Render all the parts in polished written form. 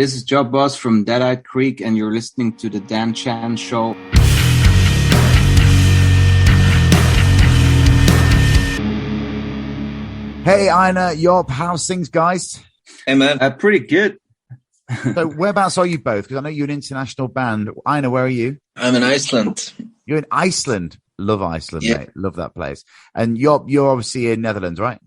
This is Job Boss from Dead-Eyed Creek, and you're listening to the Dan Chan Show. Hey, Einar, Job, how's things, guys? Hey, man. Pretty good. So whereabouts are you both? Because I know you're an international band. Einar, where are you? I'm in Iceland. You're in Iceland. Love Iceland, Yeah. mate. Love that place. And Job, you're obviously in Netherlands, right?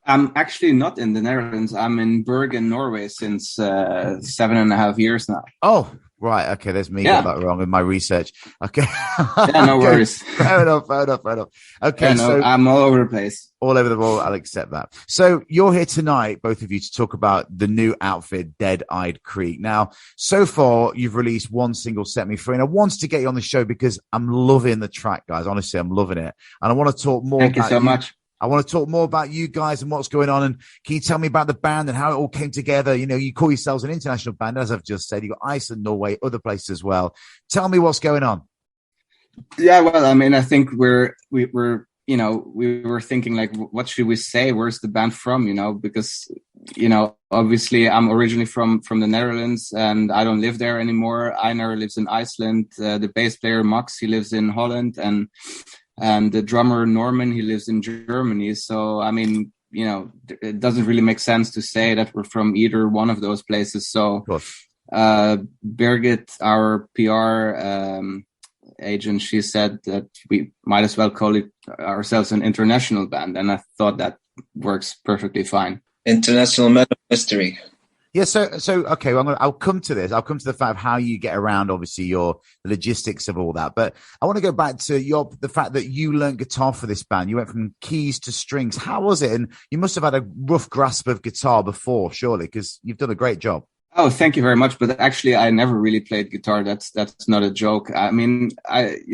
I'm actually not in the Netherlands. I'm in Bergen, Norway since 7.5 years now. Oh, right. Okay, there's me. Yeah. Got that wrong in my research. Okay. Yeah, no worries. Fair enough. Okay, Yeah, no, so I'm all over the place. all over the world, I'll accept that. So you're here tonight, both of you, to talk about the new outfit, Dead-Eyed Creek. Now, so far, you've released one single, Set Me Free, and I wanted to get you on the show because I'm loving the track, guys. Honestly, I'm loving it. And I want to talk more Thank you about so much. I want to talk more about you guys and what's going on. And can you tell me about the band and how it all came together? You know, you call yourselves an international band, as I've just said. You've got Iceland, Norway, other places as well. Tell me what's going on. Yeah, well, I mean, I think we were thinking, like, what should we say? Where's the band from? You know, because, you know, obviously I'm originally from the Netherlands and I don't live there anymore. Einar lives in Iceland. The bass player, Max, he lives in Holland, and the drummer, Norman, he lives in Germany. So, I mean, you know, it doesn't really make sense to say that we're from either one of those places. So, Birgit, our PR agent, she said that we might as well call it ourselves an international band, and I thought that works perfectly fine. International Metal Mystery. Yeah, so okay, well, I'll come to this. I'll come to the fact of how you get around, obviously, the logistics of all that. But I want to go back to the fact that you learned guitar for this band. You went from keys to strings. How was it? And you must have had a rough grasp of guitar before, surely, because you've done a great job. Oh, thank you very much. But actually, I never really played guitar. That's not a joke. I mean,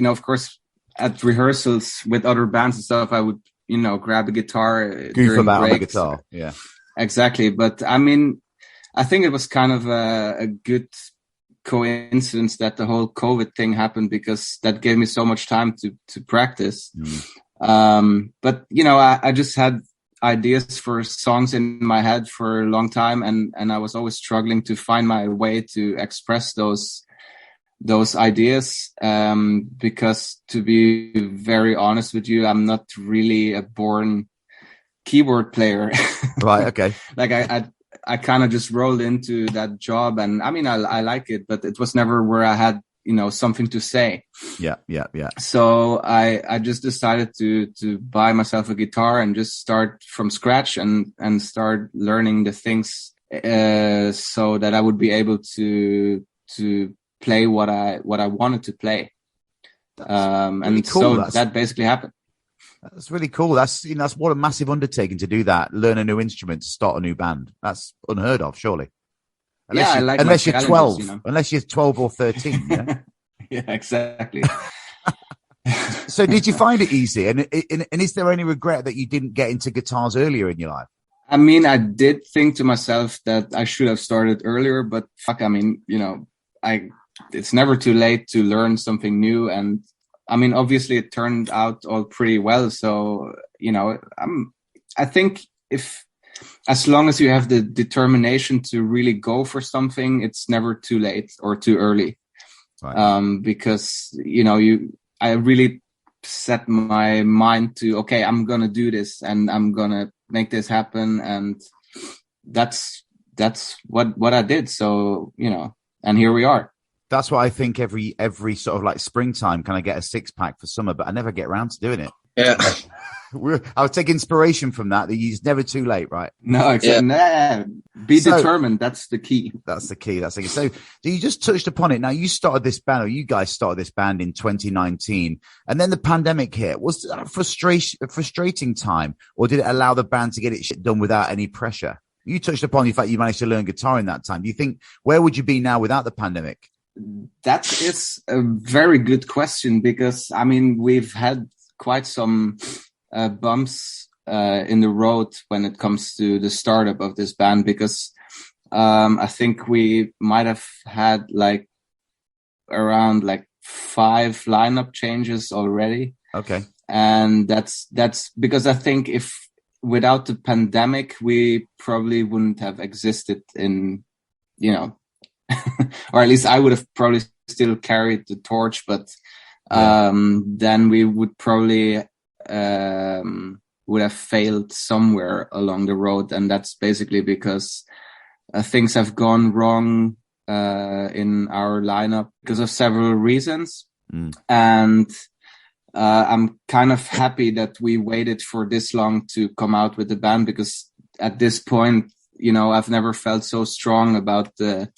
of course, at rehearsals with other bands and stuff, I would, grab a guitar during about breaks. the guitar. Yeah, exactly. But I mean, I think it was kind of a good coincidence that the whole COVID thing happened, because that gave me so much time to practice. But, I just had ideas for songs in my head for a long time, and I was always struggling to find my way to express those ideas, because, to be very honest with you, I'm not really a born keyboard player. Right. Okay. Like I kind of just rolled into that job, and I mean, I like it, but it was never where I had, something to say. Yeah. So I just decided to buy myself a guitar and just start from scratch and start learning the things, so that I would be able to play what I wanted to play. And really cool. So that basically happened. That's really cool. That's what a massive undertaking to do that. Learn a new instrument to start a new band. That's unheard of, surely. Unless you're 12, unless you're 12 or 13. Yeah, yeah, exactly. So, did you find it easy? And is there any regret that you didn't get into guitars earlier in your life? I mean, I did think to myself that I should have started earlier, but fuck, I mean, it's never too late to learn something new. And I mean, obviously it turned out all pretty well. So, I think as long as you have the determination to really go for something, it's never too late or too early. Right. Because, I really set my mind to, okay, I'm going to do this and I'm going to make this happen. And that's what I did. So, and here we are. That's why I think every sort of like springtime, can I get a 6-pack for summer, but I never get around to doing it. Yeah. I'll take inspiration from that it's never too late, right? No, be determined. That's the key. That's the key. So you just touched upon it. Now, you guys started this band in 2019, and then the pandemic hit. Was that a frustrating time, or did it allow the band to get its shit done without any pressure? You touched upon the fact you managed to learn guitar in that time. Do you think, where would you be now without the pandemic? That is a very good question, because, I mean, we've had quite some bumps in the road when it comes to the startup of this band, because I think we might have had around 5 lineup changes already. Okay. And that's because I think without the pandemic, we probably wouldn't have existed in you know, or at least I would have probably still carried the torch, but then we would probably would have failed somewhere along the road. And that's basically because things have gone wrong in our lineup because of several reasons. And I'm kind of happy that we waited for this long to come out with the band, because at this point, you know, I've never felt so strong about the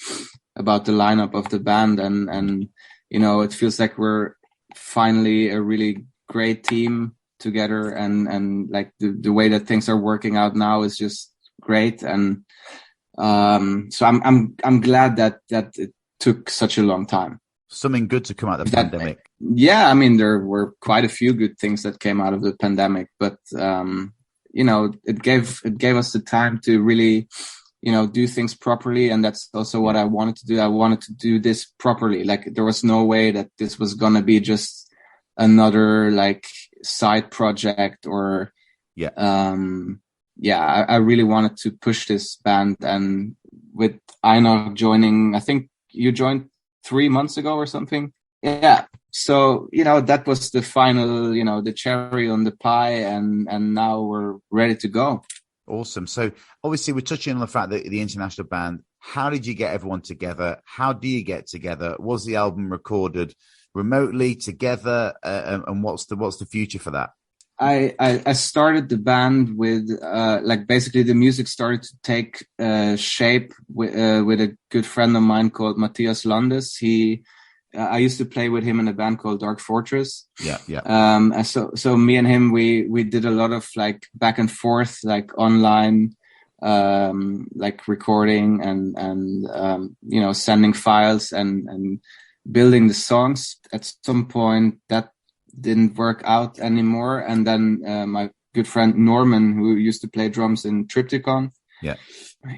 lineup of the band, and you know, it feels like we're finally a really great team together, and like the way that things are working out now is just great. And so I'm glad that it took such a long time. Something good to come out of the pandemic. Yeah, I mean, there were quite a few good things that came out of the pandemic, but you know, it gave us the time to really, you know, do things properly. And that's also what I wanted to do. I wanted to do this properly. Like, there was no way that this was going to be just another like side project or, I really wanted to push this band. And with Einar joining, I think you joined 3 months ago or something. Yeah. So, you know, that was the final, you know, the cherry on the pie, and now we're ready to go. Awesome. So obviously we're touching on the fact that the international band, how did you get everyone together? How do you get together? Was the album recorded remotely together? And what's the future for that? I started the band with like basically the music started to take shape with a good friend of mine called Matthias Landes. I used to play with him in a band called Dark Fortress. Yeah. So me and him, we did a lot of like back and forth, like online, like recording and you know, sending files and building the songs. At some point that didn't work out anymore, and then my good friend Norman, who used to play drums in Triptychon,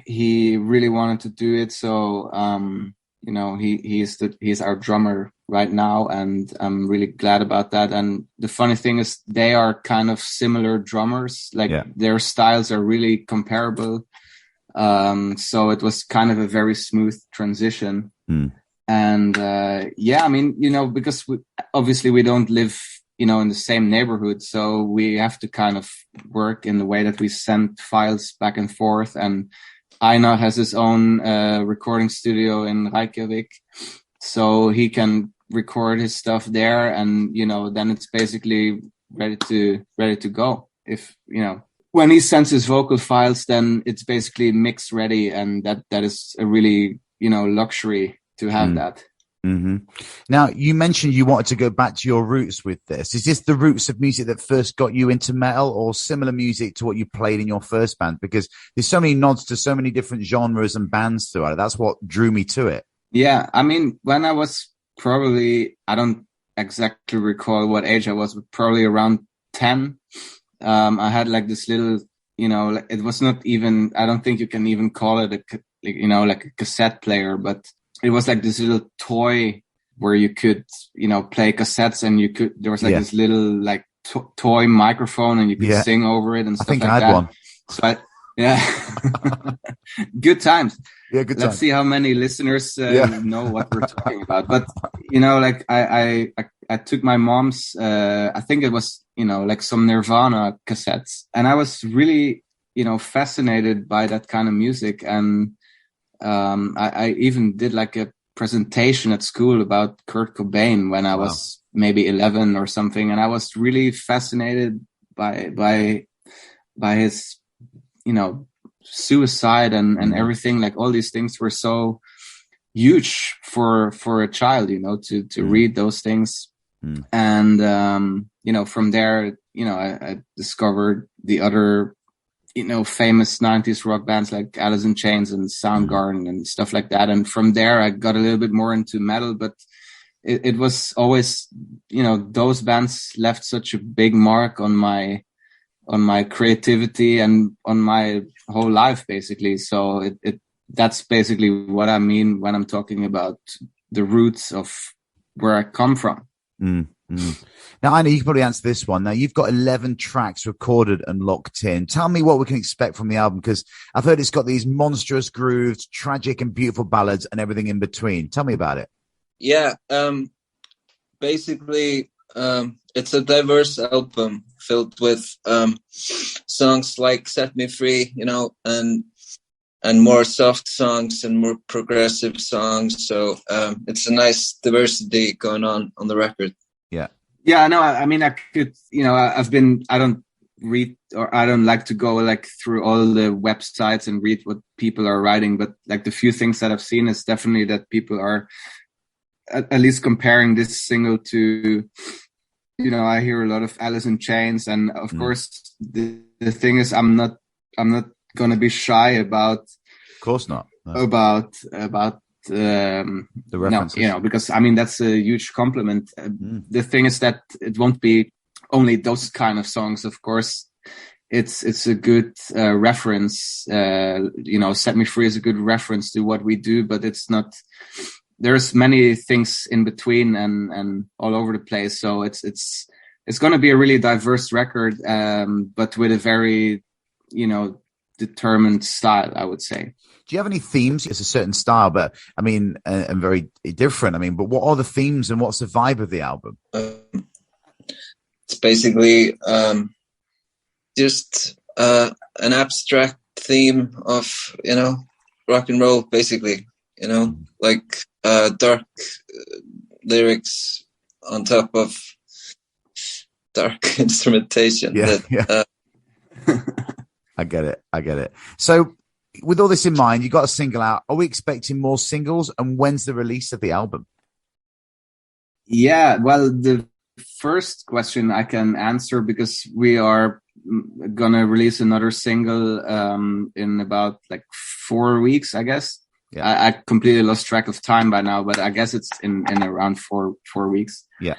he really wanted to do it. So you know, he's our drummer right now, and I'm really glad about that. And the funny thing is, they are kind of similar drummers. Like their styles are really comparable. So it was kind of a very smooth transition. And I mean, you know, because obviously we don't live, you know, in the same neighborhood, so we have to kind of work in the way that we send files back and forth. And Einar has his own recording studio in Reykjavik, so he can record his stuff there, and you know, then it's basically ready to go. If you know, when he sends his vocal files, then it's basically mix ready, and that is a really, you know, luxury to have that. Mm-hmm. Now, you mentioned you wanted to go back to your roots with this. Is this the roots of music that first got you into metal, or similar music to what you played in your first band? Because there's so many nods to so many different genres and bands throughout it. That's what drew me to it. Yeah, I mean, when I was probably, I don't exactly recall what age I was, but probably around 10, I had like this little, you know, it was not even, I don't think you can even call it like a cassette player, but it was like this little toy where you could, you know, play cassettes, and there was like this little like toy microphone, and you could sing over it and stuff like that. I think I had one. So good times. Yeah, good times. Let's see how many listeners know what we're talking about. But, you know, like I took my mom's, I think it was, you know, like some Nirvana cassettes, and I was really, you know, fascinated by that kind of music. And I even did like a presentation at school about Kurt Cobain when I was maybe 11 or something, and I was really fascinated by his, you know, suicide and everything. Like, all these things were so huge for a child, you know, to read those things. And you know, from there, you know, I discovered the other, you know, famous 90s rock bands like Alice in Chains and Soundgarden and stuff like that. And from there, I got a little bit more into metal, but it was always, you know, those bands left such a big mark on my creativity and on my whole life, basically. So that's basically what I mean when I'm talking about the roots of where I come from. Mm. Now, I know you can probably answer this one. Now, you've got 11 tracks recorded and locked in. Tell me what we can expect from the album, because I've heard it's got these monstrous grooves, tragic and beautiful ballads, and everything in between. Tell me about it. Yeah, basically, it's a diverse album filled with songs like "Set Me Free," and more soft songs and more progressive songs. So it's a nice diversity going on the record. Yeah, no, I mean, I could, I don't read, or I don't like to go like through all the websites and read what people are writing, but like the few things that I've seen is definitely that people are at least comparing this single to, I hear a lot of Alice in Chains, and of course the thing is I'm not gonna be shy about, of course not, no. about the references, because I mean that's a huge compliment. The thing is that it won't be only those kind of songs. Of course, it's a good reference. "Set Me Free" is a good reference to what we do, but it's not. There's many things in between and all over the place. So it's going to be a really diverse record, but with a very determined style, I would say. Do you have any themes? It's a certain style, but I mean, and very different. I mean, but what are the themes and what's the vibe of the album? It's basically just an abstract theme of, rock and roll, basically, like dark lyrics on top of dark instrumentation. I get it. So with all this in mind, you got a single out. Are we expecting more singles, and when's the release of the album? Yeah, well, the first question I can answer, because we are gonna release another single in about like 4 weeks, I guess. Yeah. I completely lost track of time by now, but I guess it's in around four weeks. Yeah.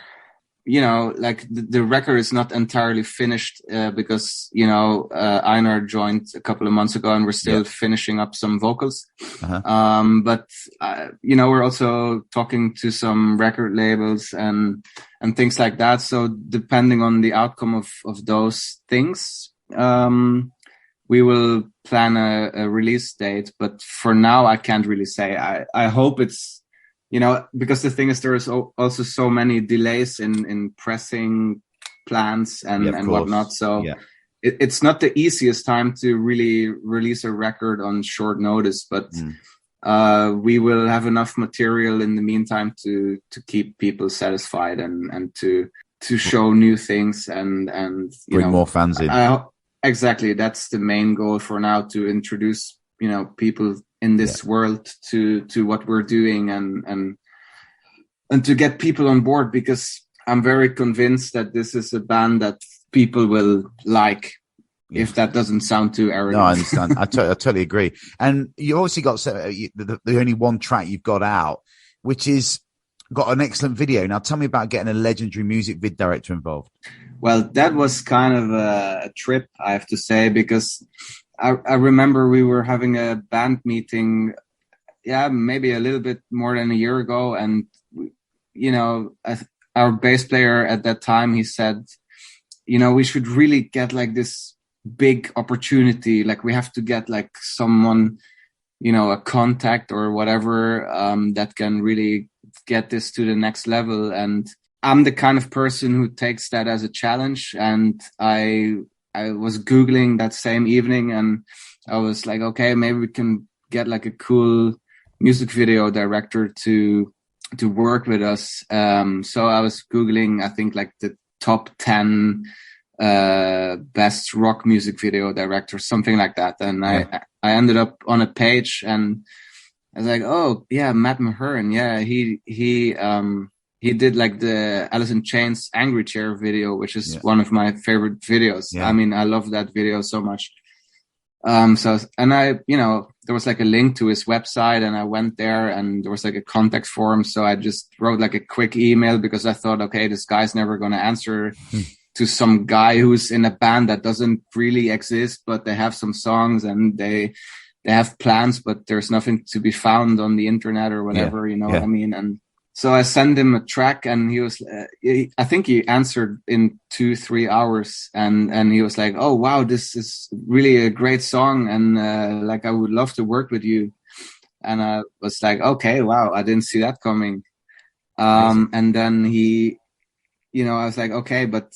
Like the record is not entirely finished because, Einar joined a couple of months ago and we're still finishing up some vocals. But, we're also talking to some record labels and things like that. So depending on the outcome of those things, we will plan a release date. But for now, I can't really say. I hope it's, because the thing is, there is also so many delays in pressing plans and whatnot. So it's not the easiest time to really release a record on short notice, but we will have enough material in the meantime to keep people satisfied and to show new things and bring more fans in. Exactly. That's the main goal for now, to introduce, people in this world to what we're doing and to get people on board, because I'm very convinced that this is a band that people will like, if that doesn't sound too arrogant. No, I understand. I totally agree. And you obviously got the only one track you've got out, which is got an excellent video. Now tell me about getting a legendary music vid director involved. Well, that was kind of a trip, I have to say, because I remember we were having a band meeting, maybe a little bit more than a year ago. And, our bass player at that time, he said, we should really get like this big opportunity. Like we have to get like someone, a contact or whatever, that can really get this to the next level. And I'm the kind of person who takes that as a challenge. And I was Googling that same evening and I was like, okay, maybe we can get like a cool music video director to work with us. So I was Googling, I think like the top 10 best rock music video directors, something like that. And I ended up on a page and I was like, oh yeah, Matt Mahern. Yeah. He did like the Alice in Chains Angry Chair video, which is one of my favorite videos. Yeah. I mean, I love that video so much. There was like a link to his website and I went there and there was like a contact form. So I just wrote like a quick email because I thought, okay, this guy's never going to answer to some guy who's in a band that doesn't really exist, but they have some songs and they have plans, but there's nothing to be found on the internet or whatever, what I mean? And So I sent him a track, and he was, I think he answered in 2-3 hours, and he was like, "Oh wow, this is really a great song, and like I would love to work with you." And I was like, "Okay, wow, I didn't see that coming." And then he, I was like, "Okay, but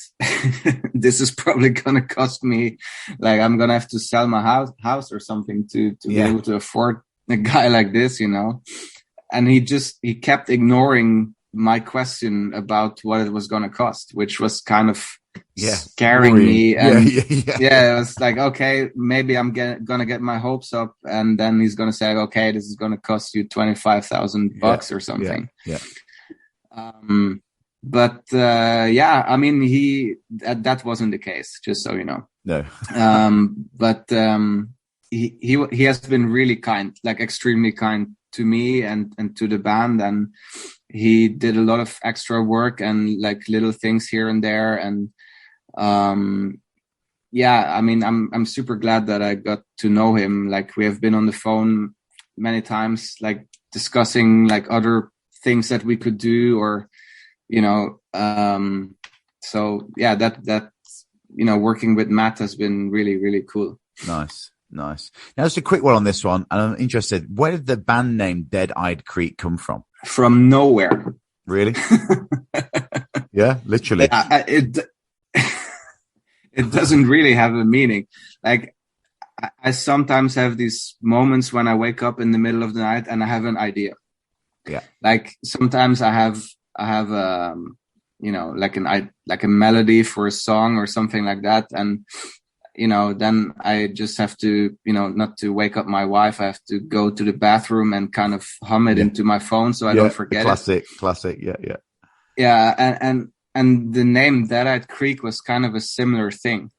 this is probably gonna cost me, like I'm gonna have to sell my house or something to be able to afford a guy like this, And he kept ignoring my question about what it was going to cost, which was kind of scaring me. And it was like, okay, maybe I'm going to get my hopes up, and then he's going to say, okay, this is going to cost you $25,000 or something. But I mean, that wasn't the case, just so you know. No. But he has been really kind, like extremely kind to me and to the band, and he did a lot of extra work and like little things here and there. And I mean, I'm super glad that I got to know him. Like, we have been on the phone many times, like discussing like other things that we could do, or so yeah, that working with Matt has been really, really cool. Nice. Now, just a quick one on this one, and I'm interested. Where did the band name Dead-Eyed Creek come from? From nowhere. Really? Yeah, literally. It doesn't really have a meaning. Like, I sometimes have these moments when I wake up in the middle of the night and I have an idea. Yeah. Like, sometimes I have like a melody for a song or something like that, and then I just have to, not to wake up my wife, I have to go to the bathroom and kind of hum it into my phone so I don't forget it. Classic. Yeah. Yeah. And the name Dead-Eyed Creek was kind of a similar thing.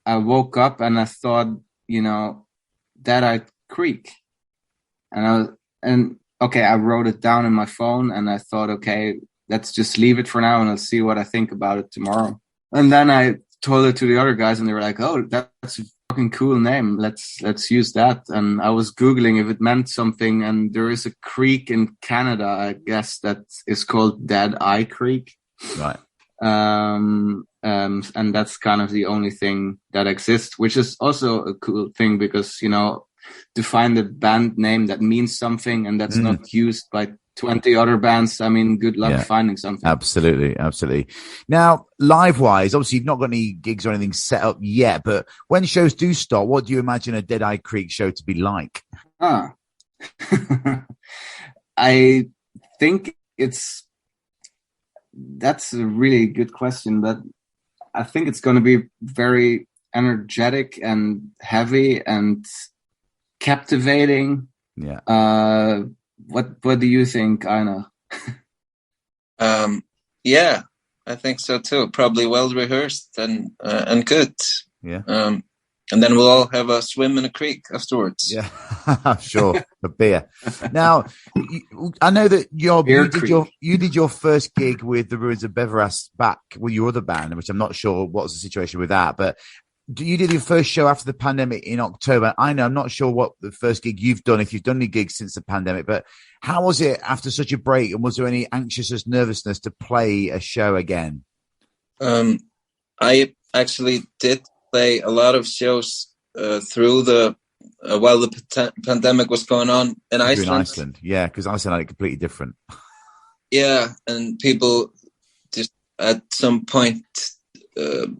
I woke up and I thought, Dead-Eyed Creek. I wrote it down in my phone, and I thought, okay, let's just leave it for now and I'll see what I think about it tomorrow. And then I told it to the other guys, and they were like, "Oh, that's a fucking cool name. Let's use that." And I was Googling if it meant something, and there is a creek in Canada, I guess, that is called Dead-Eye Creek. Right. And that's kind of the only thing that exists, which is also a cool thing, because, to find a band name that means something and that's not used by 20 other bands, I mean, good luck finding something. Absolutely. Now, live-wise, obviously you've not got any gigs or anything set up yet, but when shows do start, what do you imagine a Dead-Eye Creek show to be like? I think that's a really good question, but I think it's going to be very energetic and heavy and captivating. Yeah. What do you think, Einar? Yeah, I think so too. Probably well rehearsed and good. Yeah. And then we'll all have a swim in a creek afterwards. Yeah, sure. A beer. Now, I know that you did your first gig with the Ruins of Beveras back with your other band, which I'm not sure what's the situation with that, but you did your first show after the pandemic in October. I know I'm not sure what the first gig you've done, if you've done any gigs since the pandemic, but how was it after such a break? And was there any anxiousness, nervousness to play a show again? I actually did play a lot of shows through while the pandemic was going on in Iceland. Yeah, because Iceland is completely different. Yeah, and people just at some point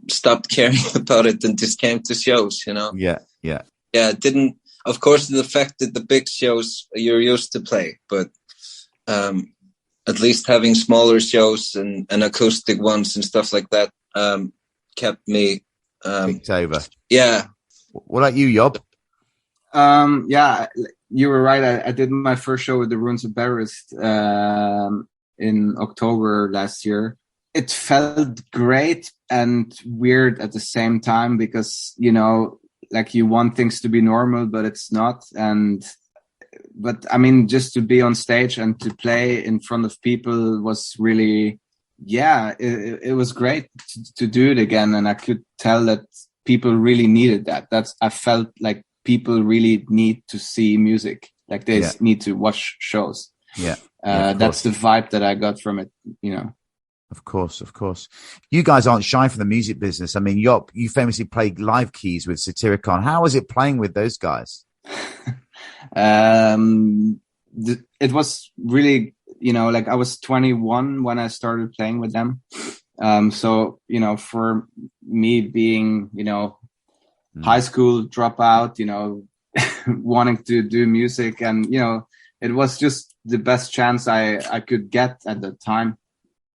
stopped caring about it and just came to shows, Yeah. It didn't, of course, it affected the big shows you're used to play, but at least having smaller shows and acoustic ones and stuff like that kept me kicked over. Yeah. What about you, Job? Yeah, you were right. I did my first show with the Ruins of Beveras in October last year. It felt great and weird at the same time, because, like, you want things to be normal, but it's not. But I mean, just to be on stage and to play in front of people was really, it was great to do it again. And I could tell that people really needed that. I felt like people really need to see music. Like, they need to watch shows. Yeah. That's the vibe that I got from it, you know. Of course. You guys aren't shy from the music business. I mean, Job, you famously played live keys with Satyricon. How was it playing with those guys? It was really, you know, like I was 21 when I started playing with them. So, you know, for me being, you know, high school dropout, you know, wanting to do music, and, you know, it was just the best chance I could get at the time.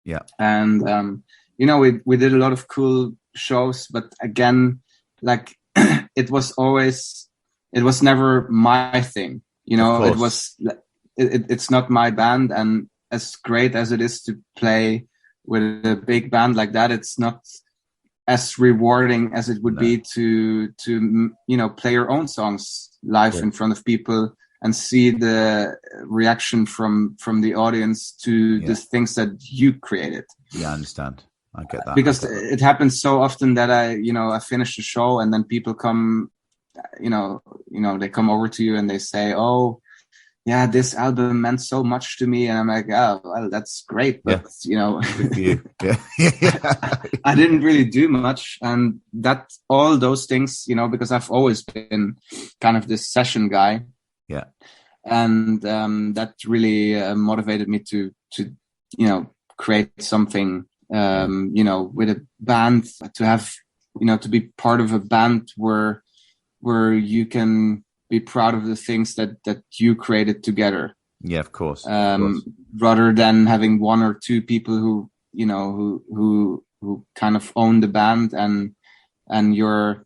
Yeah. And, you know, we did a lot of cool shows, but again, like it was never my thing, you know. It's not my band, and as great as it is to play with a big band like that, it's not as rewarding as it would be to you know, play your own songs live in front of people and see the reaction from the audience to the things that you created. Yeah, I understand. I get that. Because it happens so often that I finish the show and then people come, you know, they come over to you and they say, "Oh, yeah, this album meant so much to me." And I'm like, "Oh, well, that's great." But, you know, I didn't really do much. And that, all those things, you know, because I've always been kind of this session guy. Yeah. And that really motivated me to, you know, create something, you know, with a band, to have, you know, to be part of a band where you can be proud of the things that you created together. Yeah, of course. Rather than having one or two people who, you know, who kind of own the band, and you're,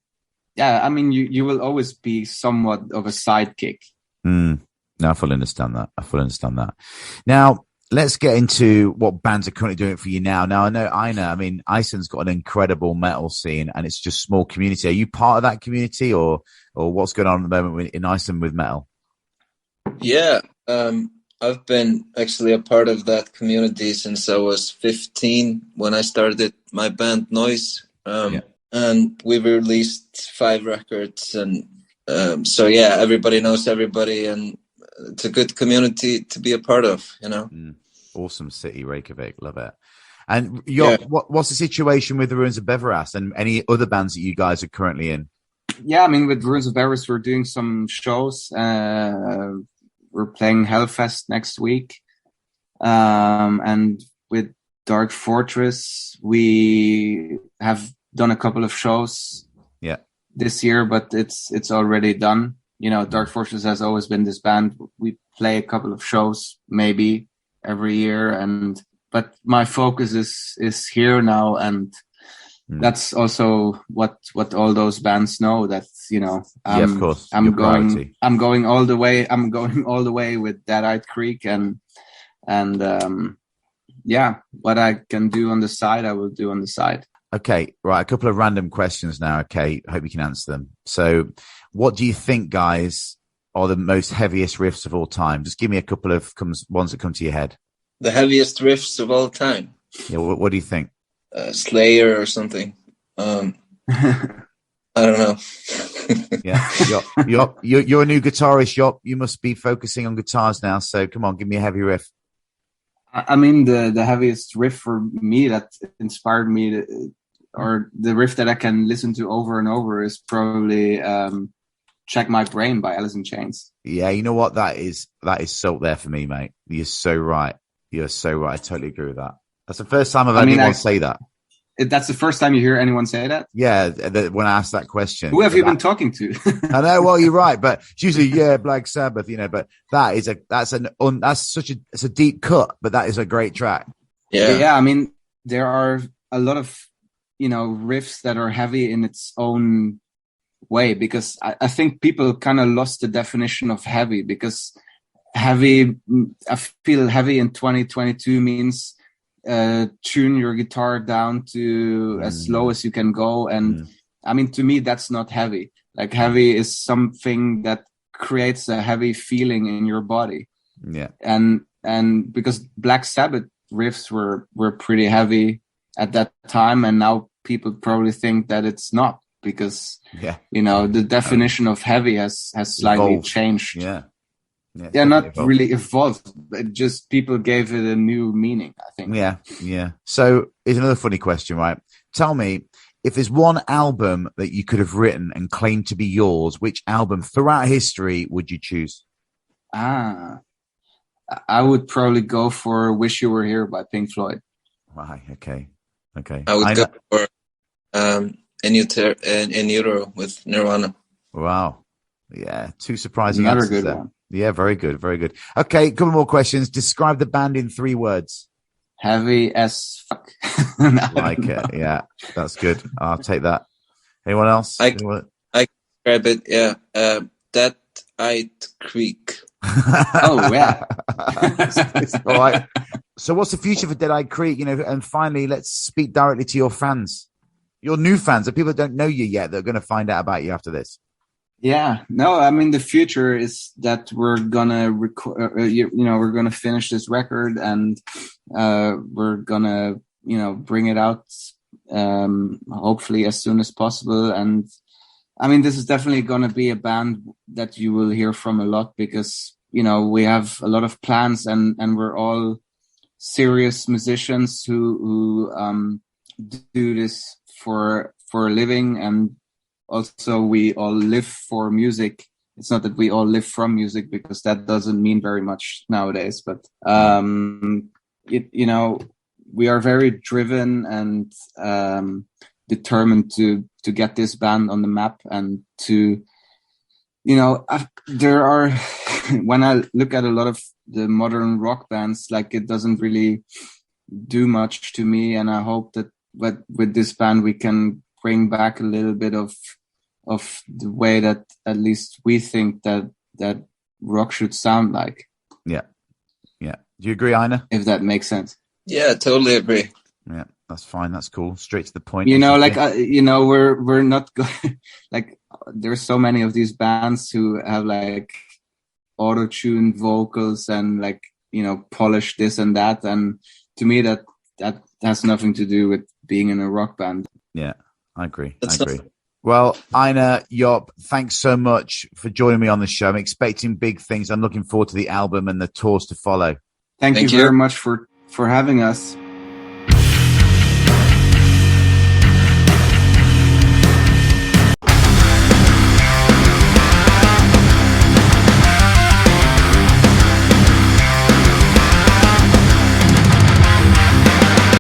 I mean, you will always be somewhat of a sidekick. No, I fully understand that. Now, let's get into what bands are currently doing it for you now. Now, I know Einar, I mean, Iceland's got an incredible metal scene, and it's just small community. Are you part of that community, or what's going on at the moment in Iceland with metal? Yeah, I've been actually a part of that community since I was 15 when I started my band Noise. And we've released 5 records, and so yeah, everybody knows everybody, and it's a good community to be a part of, you know. Awesome city, Reykjavik, love it. And what's the situation with the Ruins of Beveras and any other bands that you guys are currently in? Yeah, I mean, with Ruins of Beveras, we're doing some shows. We're playing Hellfest next week, and with Dark Fortress, we have done a couple of shows this year, but it's already done. You know, Dark Fortress has always been this band. We play a couple of shows maybe every year, but my focus is here now, and that's also what all those bands know, that, you know, of course, I'm going all the way with Dead-Eyed Creek, and what I can do on the side, I will do on the side. Okay, right. A couple of random questions now. Okay, hope you can answer them. So, what do you think, guys, are the most heaviest riffs of all time? Just give me a couple of ones that come to your head. The heaviest riffs of all time? Yeah, what do you think? Slayer or something. I don't know. Yeah, you're a new guitarist, Job. You must be focusing on guitars now. So, come on, give me a heavy riff. I mean, the heaviest riff for me that inspired me or the riff that I can listen to over and over, is probably Check My Brain by Alice in Chains. Yeah, you know what? That is so there for me, mate. You're so right. I totally agree with that. That's the first time I've had anyone say that. That's the first time you hear anyone say that? Yeah, when I asked that question. Who have you been talking to? I know, well, you're right, but it's usually, Black Sabbath, you know, but that's a deep cut, but that is a great track. Yeah, I mean, there are a lot of, you know, riffs that are heavy in its own way, because I think people kind of lost the definition of heavy, because I feel heavy in 2022 means tune your guitar down to as low as you can go, and I mean, to me, that's not heavy. Like, heavy is something that creates a heavy feeling in your body. Yeah, and because Black Sabbath riffs were pretty heavy at that time, and now people probably think that it's not, because you know, the definition of heavy has slightly changed. Yeah, not really evolved, but just people gave it a new meaning, I think. Yeah. So here's another funny question, right? Tell me, if there's one album that you could have written and claimed to be yours, which album throughout history would you choose? I would probably go for Wish You Were Here by Pink Floyd. Right, okay. I would go for In Utero with Nirvana. Wow. Yeah, two surprising Another answers good there. one. Yeah, very good. Okay, a couple more questions. Describe the band in 3 words. Heavy as fuck. Like it. Yeah, that's good. I'll take that. Anyone else? I describe it, yeah. That I'd Creek. Oh, yeah. All right. So what's the future for Dead-Eyed Creek? And finally, let's speak directly to your fans. Your new fans, the people that don't know you yet, that are going to find out about you after this. Yeah, no, I mean, the future is that we're gonna record, we're gonna finish this record, and we're gonna, bring it out, hopefully as soon as possible. And I mean, this is definitely gonna be a band that you will hear from a lot, because, we have a lot of plans, and we're all serious musicians who do this for a living, and also we all live for music. It's not that we all live from music, because that doesn't mean very much nowadays, but we are very driven and determined to get this band on the map, and to there are when I look at a lot of the modern rock bands, like, it doesn't really do much to me, and I hope that with this band we can bring back a little bit of the way that at least we think that rock should sound like. Yeah. Do you agree, Einar? If that makes sense. Yeah, totally agree. Yeah, that's fine. That's cool. Straight to the point. We're not like, there's so many of these bands who have like auto-tuned vocals and like, polish this and that. And to me, that has nothing to do with being in a rock band. Yeah, I agree. Well, Einar, Job, thanks so much for joining me on the show. I'm expecting big things. I'm looking forward to the album and the tours to follow. Thank you very much for having us.